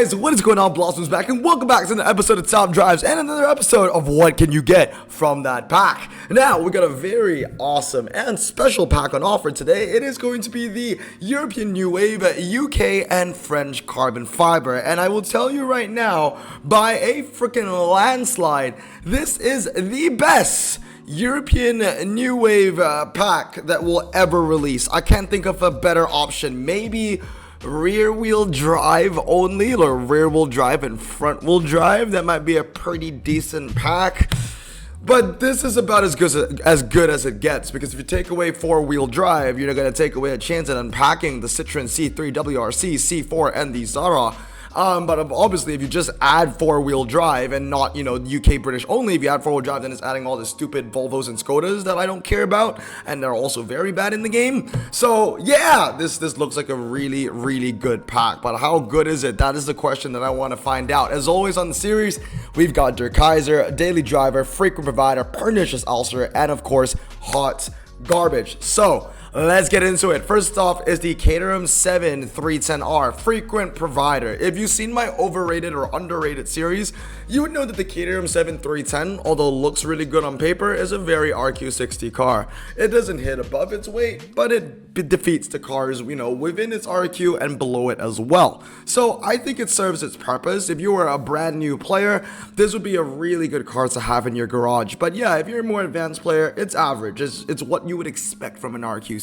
guys, what is going on? Blossom's back, and welcome back to another episode of Top Drives and another episode of What Can You Get from That Pack. Now, we got a very awesome and special pack on offer today. It is going to be the European New Wave, UK, and French carbon fiber. And I will tell you right now, by a freaking landslide, this is the best European New Wave pack that will ever release. I can't think of a better option. Maybe rear wheel drive only, or rear wheel drive and front wheel drive. That might be a pretty decent pack, but this is about as good as it gets, because if you take away four wheel drive, you're going to take away a chance at unpacking the Citroen C3 WRC, C4, and the Zara. But obviously, if you just add four-wheel drive and not, UK British only, if you add four-wheel drive, then it's adding all the stupid Volvos and Skodas that I don't care about, and they're also very bad in the game. So yeah, this looks like a really, really good pack. But how good is it? That is the question that I want to find out. As always on the series, we've got Der Kaiser, Daily Driver, Frequent Provider, Pernicious Ulcer, and of course, Hot Garbage. So let's get into it. First off is the Caterham 7 310R Frequent Provider. If you've seen my overrated or underrated series, you would know that the Caterham 7 310, although it looks really good on paper, is a very RQ60 car. It doesn't hit above its weight, but it defeats the cars, within its RQ and below it as well. So I think it serves its purpose. If you were a brand new player, this would be a really good car to have in your garage. But yeah, if you're a more advanced player, it's average. It's what you would expect from an RQ60.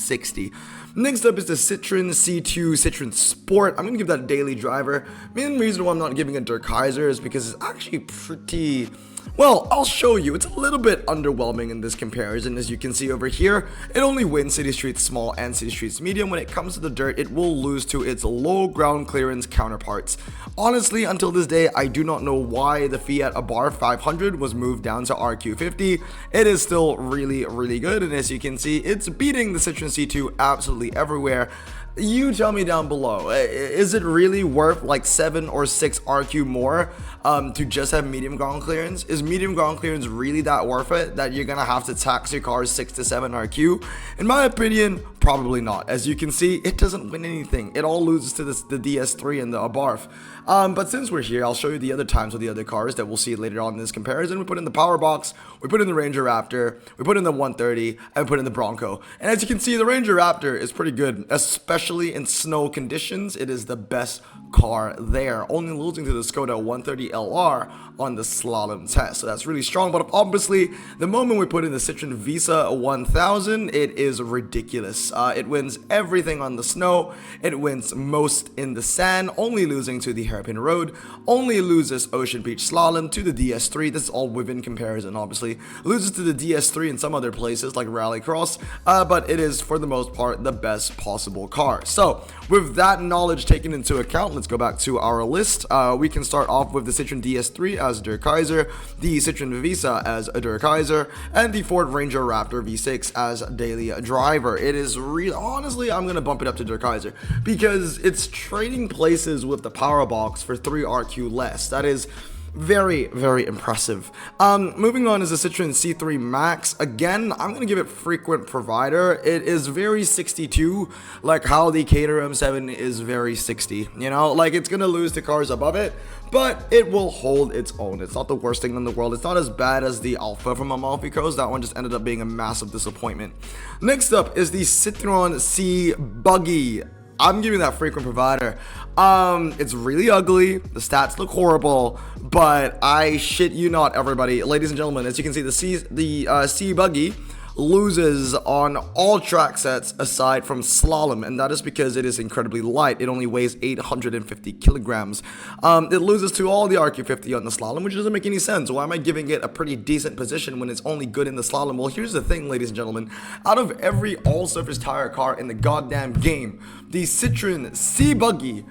Next up is the Citroen C2 Citroen Sport. I'm going to give that a Daily Driver. Main reason why I'm not giving it Der Kaiser is because it's actually pretty... Well, I'll show you. It's a little bit underwhelming in this comparison. As you can see over here, it only wins City Streets Small and City Streets Medium. When it comes to the dirt, it will lose to its low ground clearance counterparts. Honestly, until this day, I do not know why the Fiat Abarth 500 was moved down to RQ50. It is still really, really good, and as you can see, it's beating the Citroen C2 absolutely everywhere. You tell me down below, is it really worth like 7 or 6 RQ more to just have medium ground clearance? Is medium ground clearance really that worth it, that you're gonna have to tax your car's 6 to 7 RQ? In my opinion, probably not. As you can see, it doesn't win anything. It all loses to the DS3 and the Abarth. But since we're here, I'll show you the other times with the other cars that we'll see later on in this comparison. We put in the Power Box, we put in the Ranger Raptor, we put in the 130, and we put in the Bronco. And as you can see, the Ranger Raptor is pretty good, especially in snow conditions. It is the best car there, only losing to the Skoda 130 LR on the slalom test. So that's really strong. But obviously, the moment we put in the Citroen Visa 1000, it is ridiculous. It wins everything on the snow. It wins most in the sand, only losing to the Hairpin Road, only loses Ocean Beach Slalom to the DS3. This is all within comparison, obviously. Loses to the DS3 in some other places like Rallycross, but it is for the most part the best possible car. So with that knowledge taken into account, let's go back to our list. We can start off with the Citroen DS3 as Der Kaiser, the Citroen Visa as a Der Kaiser, and the Ford Ranger Raptor V6 as Daily Driver. It is real. Honestly, I'm gonna bump it up to Der Kaiser because it's trading places with the Power Box for 3 RQ less. That is very, very impressive. Moving on is the Citroen C3 Max. Again, I'm gonna give it Frequent Provider. It is very 62, like how the Caterham 7 is very 60. Like it's gonna lose to cars above it, but it will hold its own. It's not the worst thing in the world. It's not as bad as the Alpha from Amalfi Coast. That one just ended up being a massive disappointment. Next up is the Citroen C Buggy. I'm giving that Frequent Provider. It's really ugly. The stats look horrible, but I shit you not, everybody. Ladies and gentlemen, as you can see, the C Buggy loses on all track sets aside from slalom, and that is because it is incredibly light. It only weighs 850 kilograms. It loses to all the RQ50 on the slalom, which doesn't make any sense. Why am I giving it a pretty decent position when it's only good in the slalom? Well, here's the thing, ladies and gentlemen. Out of every all-surface tire car in the goddamn game, the Citroen C Buggy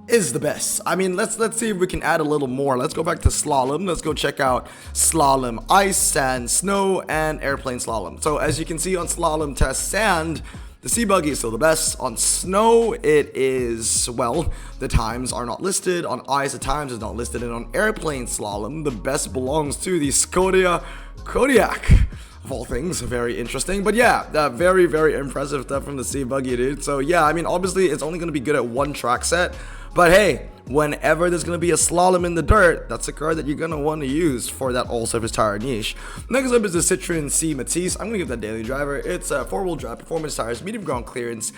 is the best. I mean, let's see if we can add a little more. Let's go back to slalom. Let's go check out slalom, ice, sand, snow, and airplane slalom. So as you can see on slalom test sand, the C Buggy is still the best. On snow, it is, well, the times are not listed. On ice, the times is not listed. And on airplane slalom, the best belongs to the Skoda Kodiaq. Of all things, very interesting. But yeah, very, very impressive stuff from the C Buggy, dude. So yeah, I mean, obviously, it's only going to be good at one track set. But hey, whenever there's going to be a slalom in the dirt, that's a car that you're going to want to use for that all-surface tire niche. Next up is the Citroen C Matisse. I'm going to give that daily driver. It's a four-wheel drive performance tires, medium ground clearance,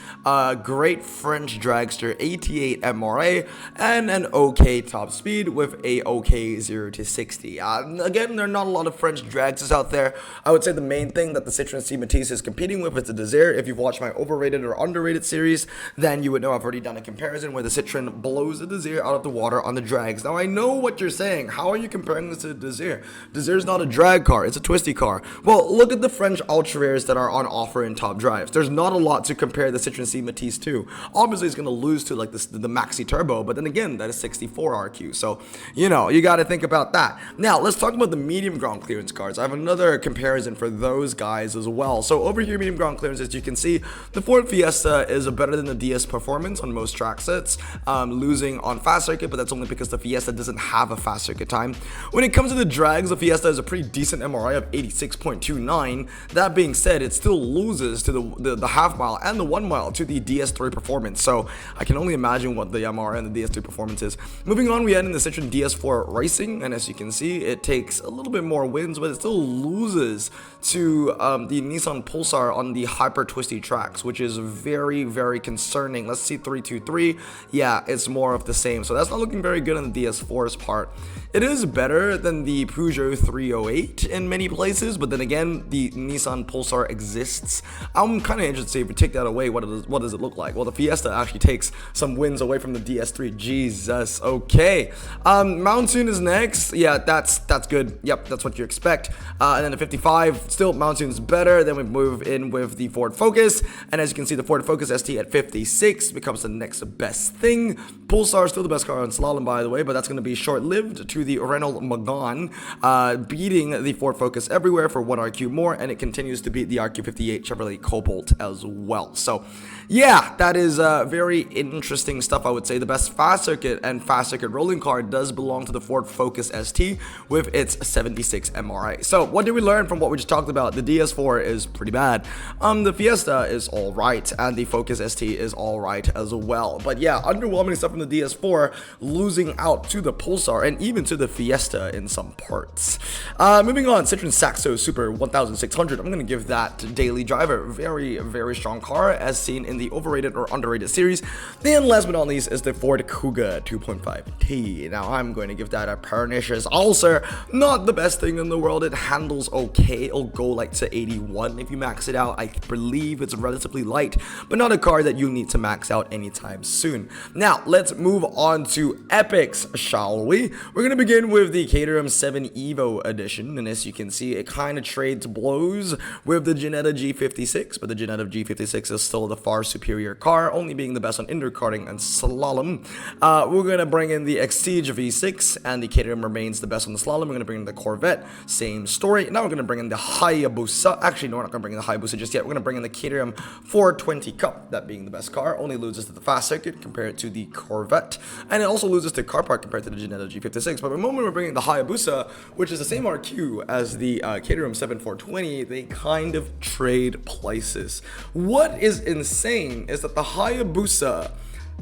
great French dragster, 88 MRA, and an okay top speed with a okay 0 to 60. Again, there are not a lot of French dragsters out there. I would say the main thing that the Citroen C Matisse is competing with is the Desire. If you've watched my overrated or underrated series, then you would know I've already done a comparison where the Citroen blows the Desire out of the water on the drags. Now I know what you're saying. How are you comparing this to the Desire? Desire's not a drag car, it's a twisty car. Well, look at the French ultra rares that are on offer in top drives. There's not a lot to compare the Citroen C Matisse to. Obviously it's going to lose to like the Maxi Turbo, but then again, that is 64 RQ. So, you know, you got to think about that. Now, let's talk about the medium ground clearance cars. I have another comparison for those guys as well. So over here, medium ground clearance, as you can see, the Ford Fiesta is better than the DS Performance on most track sets, losing on fast circuit, but that's only because the Fiesta doesn't have a fast circuit time. When it comes to the drags, the Fiesta is a pretty decent MRI of 86.29. That being said, it still loses to the half mile and the 1 mile to the DS3 Performance. So I can only imagine what the MRI and the DS3 Performance is. Moving on, we end in the Citroen DS4 Racing, and as you can see, it takes a little bit more wins, but it still loses to the Nissan Pulsar on the hyper twisty tracks, which is very, very concerning. Let's see 323. Yeah, it's more of the same. So that's not looking very good on the DS4's part. It is better than the Peugeot 308 in many places, but then again, the Nissan Pulsar exists. I'm kind of interested to see if we take that away, what does it look like? Well, the Fiesta actually takes some wins away from the DS3. Jesus, okay. Monsoon is next. Yeah, that's good. Yep, that's what you expect. And then the 55, still Monsoon's better. Then we move in with the Ford Focus, and as you can see, the Ford Focus ST at 56 becomes the next best thing. Pulsar still the best car on slalom, by the way, but that's going to be short-lived to the Renault Megane, beating the Ford Focus everywhere for 1 RQ more, and it continues to beat the RQ58 Chevrolet Cobalt as well. So yeah, that is very interesting stuff. I would say the best fast circuit and fast circuit rolling car does belong to the Ford Focus ST with its 76 MRA. So what did we learn from what we just talked about? The DS4 is pretty bad. The Fiesta is all right, and the Focus ST is all right as well. But yeah, underwhelming stuff from the DS4, losing out to the Pulsar and even to the Fiesta in some parts. Moving on, Citroen Saxo Super 1600. I'm going to give that daily driver. Very, very strong car as seen in the overrated or underrated series. Then last but not least is the Ford Kuga 2.5T. Now I'm going to give that a pernicious ulcer. Not the best thing in the world. It handles okay. It'll go like to 81 if you max it out. I believe it's relatively light, but not a car that you need to max out anytime soon. Now let's move on to epics, shall we? We're going to begin with the Caterham 7 Evo edition, and as you can see, it kind of trades blows with the Ginetta G56, but the Ginetta G56 is still the far superior car, only being the best on indoor karting and slalom. We're going to bring in the Exige V6, and the Caterham remains the best on the slalom. We're going to bring in the Corvette, same story. Now we're going to bring in the Hayabusa. Actually, no, we're not going to bring in the Hayabusa just yet. We're going to bring in the Caterham 420 Cup, that being the best car, only loses to the fast circuit compared to the Corvette, and it also loses to car park compared to the Ginetta G56. But the moment we're bringing the Hayabusa, which is the same RQ as the Caterham 7420, they kind of trade places. What is insane is that the Hayabusa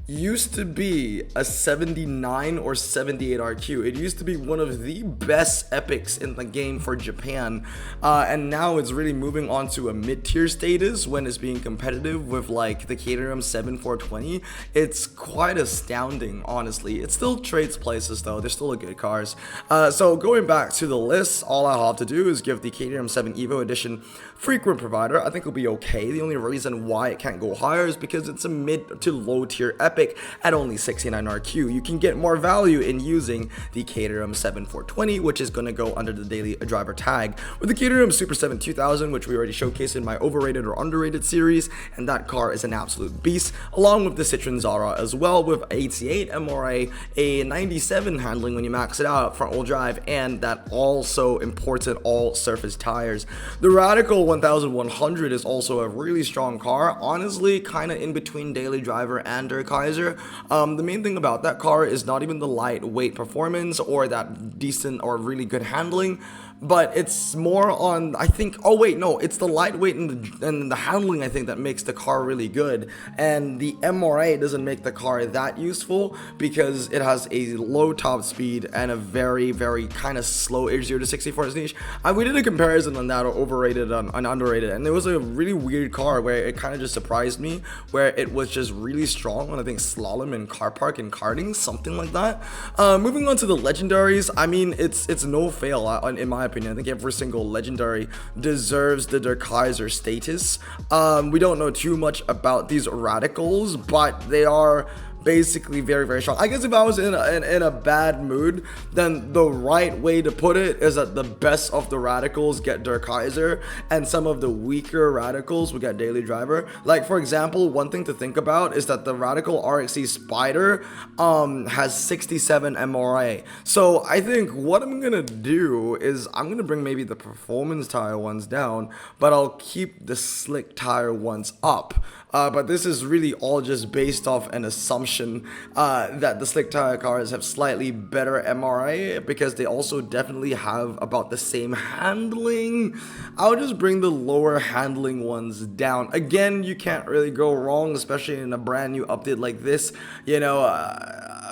used to be a 79 or 78 RQ. It used to be one of the best epics in the game for Japan, and now it's really moving on to a mid-tier status when it's being competitive with like the Caterham 7420. It's quite astounding, honestly. It still trades places though. They're still good cars. So going back to the list, all I have to do is give the Caterham 7 Evo Edition frequent provider. I think it'll be okay. The only reason why it can't go higher is because it's a mid to low tier epic at only 69 RQ. You can get more value in using the Caterham 7420, which is going to go under the daily driver tag, with the Caterham Super 7 2000, which we already showcased in my overrated or underrated series, and that car is an absolute beast, along with the Citroen Zara as well, with 88 MRA, a 97 handling when you max it out, front wheel drive, and that also important all surface tires. The Radical 1100 is also a really strong car, honestly kind of in between daily driver and Der Kaiser. The main thing about that car is not even the lightweight performance or that decent or really good handling, but it's more on, I think, oh wait, no, it's the lightweight and the handling, I think, that makes the car really good. And the MRA doesn't make the car that useful because it has a low top speed and a very, very kind of slow 0 to 60 for its niche. We did a comparison on that, overrated and underrated, and it was a really weird car where it kind of just surprised me, where it was just really strong on, I think, slalom and car park and karting, something like that. Moving on to the legendaries, I mean, it's no fail in my opinion. I think every single legendary deserves the Der Kaiser status. We don't know too much about these radicals, but they are basically very, very strong. I guess if I was in a bad mood, then the right way to put it is that the best of the radicals get Der Kaiser, and some of the weaker radicals will get Daily Driver. Like, for example, one thing to think about is that the Radical RXC Spider has 67 MRA. So I think what I'm gonna do is I'm gonna bring maybe the performance tire ones down, but I'll keep the slick tire ones up. But this is really all just based off an assumption that the slick tire cars have slightly better MRA, because they also definitely have about the same handling. I'll just bring the lower handling ones down. Again, you can't really go wrong, especially in a brand new update like this. You know,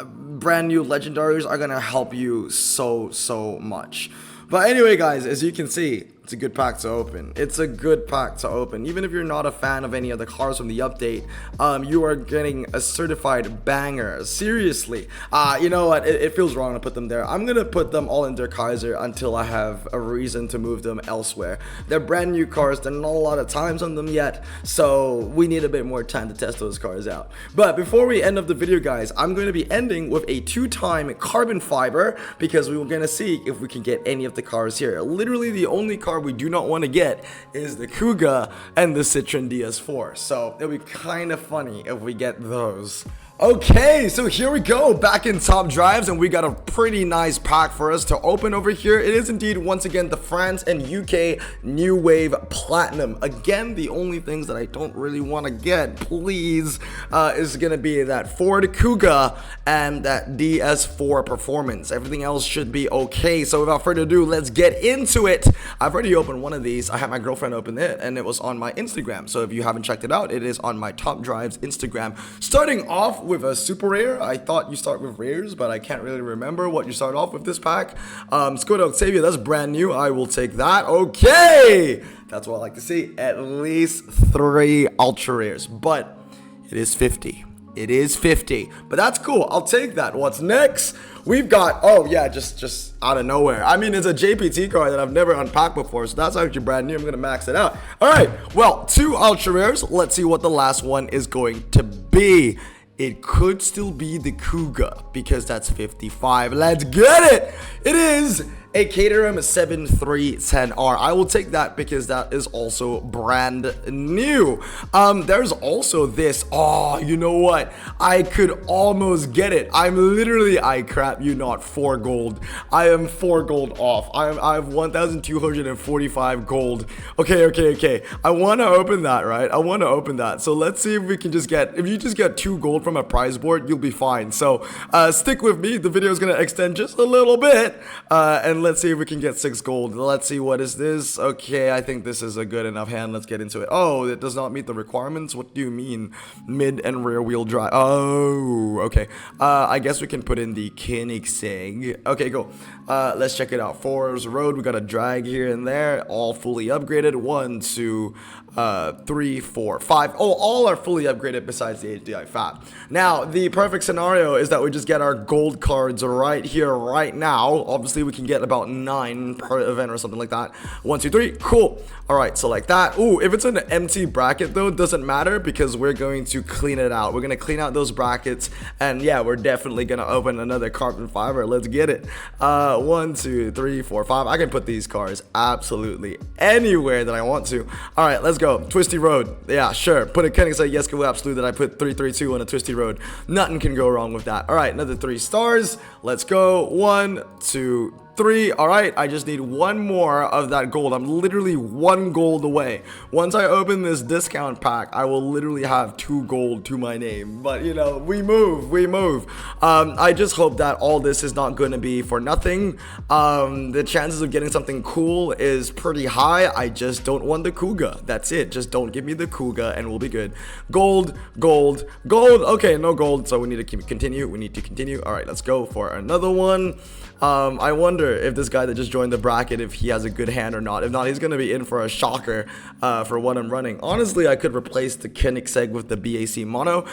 brand new legendaries are gonna help you so much. But anyway, guys, as you can see, it's a good pack to open. It's a good pack to open. Even if you're not a fan of any of the cars from the update, you are getting a certified banger. Seriously. You know what? It feels wrong to put them there. I'm going to put them all in Der Kaiser until I have a reason to move them elsewhere. They're brand new cars. There's not a lot of times on them yet, so we need a bit more time to test those cars out. But before we end up the video, guys, I'm going to be ending with a 2-time carbon fiber, because we were going to see if we can get any of the cars here. Literally, the only car we do not want to get is the Kuga and the Citroen DS4, so it'll be kind of funny if we get those. Okay, so here we go, back in Top Drives, and we got a pretty nice pack for us to open over here. It is indeed, once again, the France and UK New Wave Platinum. Again, the only things that I don't really want to get, please, is going to be that Ford Kuga and that DS4 Performance. Everything else should be okay, so without further ado, let's get into it. I've already opened one of these. I had my girlfriend open it, and it was on my Instagram, so if you haven't checked it out, it is on my Top Drives Instagram. Starting off with a super rare. I thought you start with rares, but I can't really remember what you start off with this pack. Skoda Octavia, that's brand new. I will take that. Okay, that's what I like to see. At least 3 ultra rares, but it is 50. It is 50, but that's cool. I'll take that. What's next? We've got, oh yeah, just out of nowhere. I mean, it's a JPT card that I've never unpacked before, so that's actually brand new. I'm gonna max it out. All right, well, 2 ultra rares. Let's see what the last one is going to be. It could still be the Kuga, because that's 55. Let's get it! It is a Caterham 7310R. I will take that because that is also brand new. There's also this. Oh, you know what? I could almost get it. I'm literally, I crap you not, 4 gold. I am 4 gold off. I have 1,245 gold. Okay. I want to open that, right? I want to open that. So let's see if we can just get, if you just get 2 gold from a prize board, you'll be fine. So stick with me. The video is going to extend just a little bit. And let's see if we can get 6 gold. Let's see, what is this? Okay, I think this is a good enough hand. Let's get into it. Oh, it does not meet the requirements. What do you mean? Mid and rear wheel drive. Oh, okay. I guess we can put in the Koenigsegg. Okay, go. Let's check it out. Forest Road. We got a drag here and there. All fully upgraded. 1, 2, 3, 4, 5. Oh, all are fully upgraded besides the HDI Fat. Now, the perfect scenario is that we just get our gold cards right here, right now. Obviously, we can get about 9 per event or something like that. 1, 2, 3. Cool. All right, so like that. Ooh, if it's an empty bracket though, it doesn't matter because we're going to clean it out. We're going to clean out those brackets, and yeah, we're definitely going to open another carbon fiber. Let's get it. 1, 2, 3, 4, 5. I can put these cards absolutely anywhere that I want to. All right, let's go. Twisty Road. Yeah, sure. Put a Koenigsegg Jesko Absolute that I put 332 on a Twisty Road. Nothing can go wrong with that. All right, another 3 stars. Let's go. 1, 2, 3. All right, I just need one more of that gold. I'm literally 1 gold away. Once I open this discount pack, I will literally have 2 gold to my name. But you know, we move. I just hope that all this is not going to be for nothing. The chances of getting something cool is pretty high. I just don't want the Kuga. That's it. Just don't give me the Kuga and we'll be good. Gold. Okay, no gold, so we need to continue. All right, let's go for another one. I wonder if this guy that just joined the bracket, if he has a good hand or not. If not, he's going to be in for a shocker for what I'm running. Honestly, I could replace the Koenigsegg with the BAC Mono.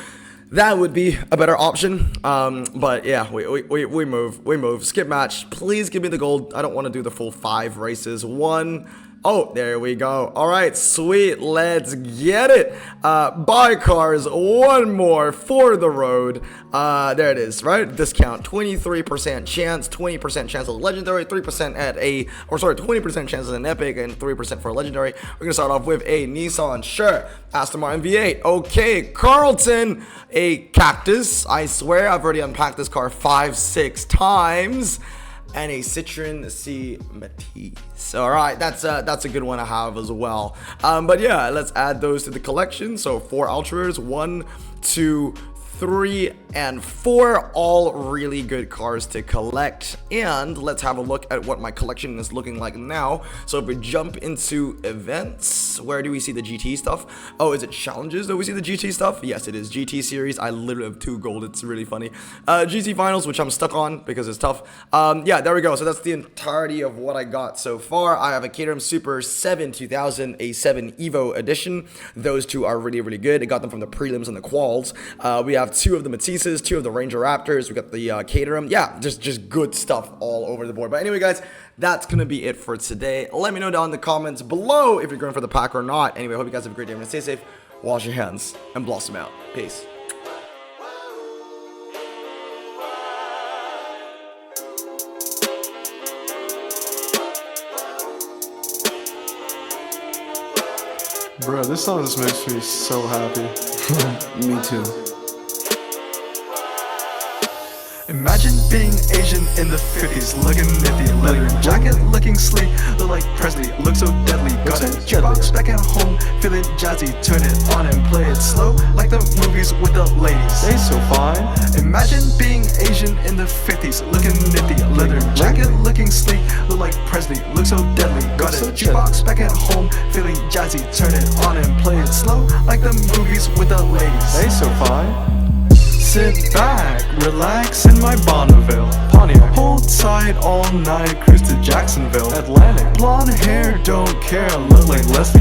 That would be a better option. But yeah, we move. Skip match. Please give me the gold. I don't want to do the full 5 races. 1. Oh, there we go. All right, sweet. Let's get it. Buy cars. 1 more for the road. There it is, right? Discount. 23% chance. 20% chance of legendary. 3% at 20% chance of an epic, and 3% for a legendary. We're gonna start off with a Nissan. Sure. Aston Martin V8. Okay, Carlton. A cactus. I swear I've already unpacked this car 5-6 times. And a Citroen C Matisse. All right, that's a good one to have as well. But yeah, let's add those to the collection. So 4 Ultras, 1, 2, 3, and 4, all really good cars to collect. And let's have a look at what my collection is looking like now. So if we jump into events, where do we see the GT stuff? Oh, is it challenges that we see the GT stuff? Yes, it is. GT series. I literally have 2 gold. It's really funny. GT finals, which I'm stuck on because it's tough. Yeah, there we go. So that's the entirety of what I got so far. I have a Caterham Super 7 2000, a 7 Evo edition. Those 2 are really good. I got them from the prelims and the quals. We have 2 of the Matisses, 2 of the Ranger Raptors. We got the Caterham. Yeah, just good stuff all over the board. But anyway, guys, that's gonna be it for today. Let me know down in the comments below if you're going for the pack or not. Anyway, I hope you guys have a great day. And stay safe, wash your hands, and blossom out. Peace. Bro, this song just makes me so happy. Me too. Imagine being Asian in the 50s, looking nifty, leather jacket, looking sleek, look like Presley, look so deadly. Got a jukebox back at home, feeling jazzy, turn it on and play it slow, like the movies with the ladies. They so fine. Imagine being Asian in the 50s, looking nifty, leather jacket, looking sleek, look like Presley, look so deadly. Got a jukebox back at home, feeling jazzy, turn it on and play it slow, like the movies with the ladies. They so fine. Sit back, relax in my Bonneville Pontiac. Hold tight all night, cruise to Jacksonville Atlantic. Blonde hair, don't care, look like Leslie